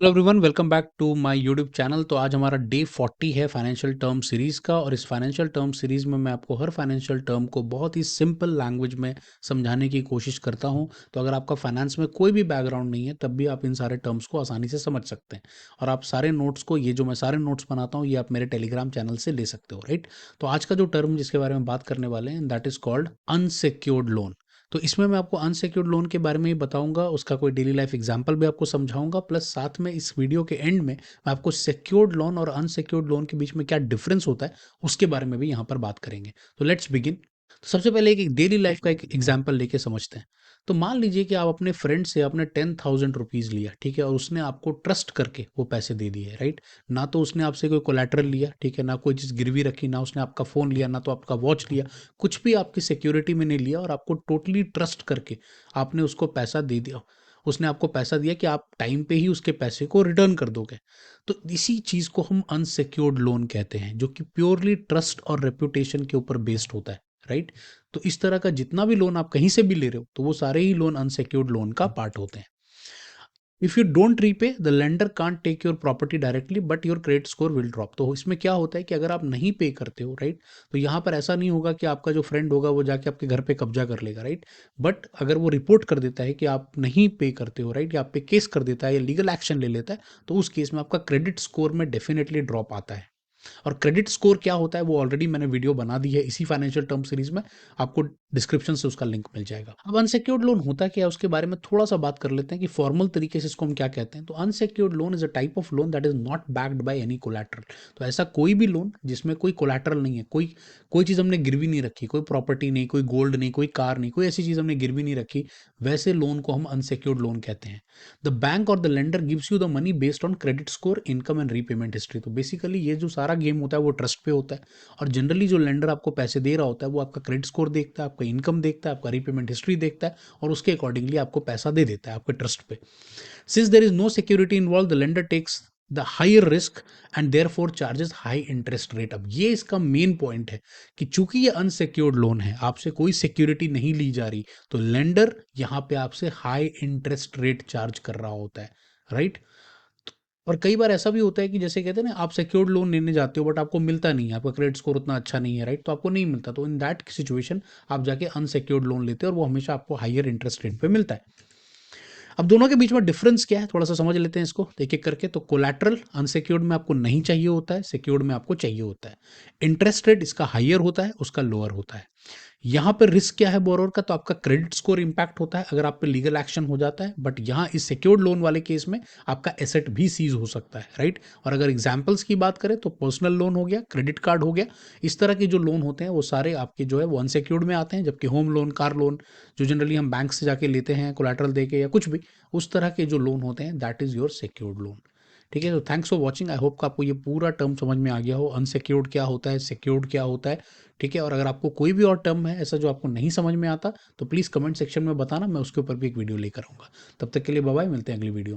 Hello everyone, welcome back to my YouTube channel. तो आज हमारा डे 40 है फाइनेंशियल टर्म सीरीज़ का। और इस फाइनेंशियल टर्म सीरीज़ में मैं आपको हर फाइनेंशियल टर्म को बहुत ही सिंपल लैंग्वेज में समझाने की कोशिश करता हूं। तो अगर आपका फाइनेंस में कोई भी बैकग्राउंड नहीं है तब भी आप इन सारे टर्म्स को आसानी से समझ सकते हैं। और आप सारे नोट्स को, ये जो मैं सारे नोट्स बनाता हूँ, ये आप मेरे टेलीग्राम चैनल से ले सकते हो, राइट। तो आज का जो टर्म जिसके बारे में बात करने वाले हैं, that is called unsecured loan. तो इसमें मैं आपको अनसिक्योर्ड लोन के बारे में ही बताऊंगा, उसका कोई डेली लाइफ एग्जांपल भी आपको समझाऊंगा, प्लस साथ में इस वीडियो के एंड में मैं आपको सिक्योर्ड लोन और अनसिक्योर्ड लोन के बीच में क्या डिफरेंस होता है उसके बारे में भी यहाँ पर बात करेंगे। तो लेट्स बिगिन। तो सबसे पहले एक डेली लाइफ का एक एग्जाम्पल लेके समझते हैं। तो मान लीजिए कि आप अपने फ्रेंड से आपने 10,000 रुपीज़ लिया, ठीक है, और उसने आपको ट्रस्ट करके वो पैसे दे दिए, राइट। ना तो उसने आपसे कोई कोलैटरल लिया, ठीक है, ना कोई चीज़ गिरवी रखी, ना उसने आपका फ़ोन लिया, ना तो आपका वॉच लिया, कुछ भी आपकी सिक्योरिटी में नहीं लिया, और आपको टोटली ट्रस्ट करके आपने उसको पैसा दे दिया। उसने आपको पैसा दिया कि आप टाइम पे ही उसके पैसे को रिटर्न कर दोगे। तो इसी चीज़ को हम अनसिक्योर्ड लोन कहते हैं, जो कि प्योरली ट्रस्ट और रेपुटेशन के ऊपर बेस्ड होता है, राइट। तो इस तरह का जितना भी लोन आप कहीं से भी ले रहे हो, तो वो सारे ही लोन अनसिक्योर्ड लोन का पार्ट होते हैं। If you don't repay the lender can't take your property directly but your credit score will drop. तो इसमें क्या होता है कि अगर आप नहीं पे करते हो, राइट, तो यहाँ पर ऐसा नहीं होगा कि आपका जो फ्रेंड होगा वो जाके आपके घर पे कब्जा कर लेगा, राइट। बट अगर वो रिपोर्ट कर देता है कि आप नहीं पे करते हो, राइट, या आप पे केस कर देता है या लीगल एक्शन ले लेता है, तो उस केस में आपका क्रेडिट स्कोर में डेफिनेटली ड्रॉप आता है। और क्रेडिट स्कोर क्या होता है वो ऑलरेडी मैंने वीडियो बना दी है इसी फाइनेंशियल टर्म सीरीज में, आपको डिस्क्रिप्शन से उसका लिंक मिल जाएगा। अब अनसिक्योर्ड लोन होता क्या है उसके बारे में थोड़ा सा बात कर लेते हैं कि फॉर्मल तरीके से इसको हम क्या कहते हैं। तो unsecured loan is a type of loan that is not backed by any collateral. तो ऐसा कोई भी लोन जिसमें कोई कोलैटरल नहीं है, कोई कोई चीज़ हमने गिरवी नहीं रखी, कोई प्रॉपर्टी नहीं, कोई गोल्ड नहीं, कोई कार नहीं, कोई ऐसी चीज़ हमने गिरवी नहीं रखी, वैसे लोन को हम अनसिक्योर्ड लोन कहते हैं। द बैंक और the lender gives you the money based on credit score, income and repayment history. तो बेसिकली ये जो सारा गेम होता है वो ट्रस्ट पे होता है। और जनरली जो लेंडर आपको पैसे दे रहा होता है वो आपका क्रेडिट स्कोर देखता है, आपका इनकम देखता है, आपका रीपेमेंट हिस्ट्री देखता है, और उसके अकॉर्डिंगली आपको पैसा दे देता है आपके ट्रस्ट पे। Since there is no security involve, the lender takes the higher risk and therefore charges high interest rate. अब ये इसका मेन पॉइंट है कि चूंकि ये अनसिक्योर्ड लोन है, आपसे कोई सिक्योरिटी नहीं ली जा रही, तो लेंडर यहाँ पे आपसे हाई इंटरेस्ट रेट चार्ज कर रहा होता है, राइट। और कई बार ऐसा भी होता है कि जैसे कहते हैं ना, आप सिक्योर्ड लोन लेने जाते हो बट आपको मिलता नहीं है, आपका क्रेडिट स्कोर उतना अच्छा नहीं है, राइट, तो आपको नहीं मिलता। तो इन दैट सिचुएशन आप जाके अनसिक्योर्ड लोन लेते हो और वो हमेशा आपको हायर इंटरेस्ट रेट पे मिलता है। अब दोनों के बीच में डिफरेंस क्या है थोड़ा सा समझ लेते हैं इसको एक एक करके। तो कोलैटरल अनसिक्योर्ड में आपको नहीं चाहिए होता है, सिक्योर्ड में आपको चाहिए होता है। इंटरेस्ट रेट इसका हायर होता है, उसका लोअर होता है। यहाँ पर रिस्क क्या है बोरोवर का, तो आपका क्रेडिट स्कोर इंपैक्ट होता है अगर आप पे लीगल एक्शन हो जाता है। बट यहाँ इस सिक्योर्ड लोन वाले केस में आपका एसेट भी सीज हो सकता है, राइट। और अगर एग्जांपल्स की बात करें तो पर्सनल लोन हो गया, क्रेडिट कार्ड हो गया, इस तरह के जो लोन होते हैं वो सारे आपके जो है वो अनसिक्योर्ड में आते हैं। जबकि होम लोन, कार लोन, जो जनरली हम बैंक से जाके लेते हैं कोलैटरल देके या कुछ भी, उस तरह के जो लोन होते हैं that is your secured loan. ठीक है, तो thanks for watching. I hope कि आपको ये पूरा टर्म समझ में आ गया हो, अनसिक्योर्ड क्या होता है, सिक्योर्ड क्या होता है। ठीक है, और अगर आपको कोई भी और टर्म है ऐसा जो आपको नहीं समझ में आता, तो प्लीज़ कमेंट सेक्शन में बताना, मैं उसके ऊपर भी एक वीडियो लेकर आऊँगा। तब तक के लिए बाय बाय, मिलते हैं अगली वीडियो।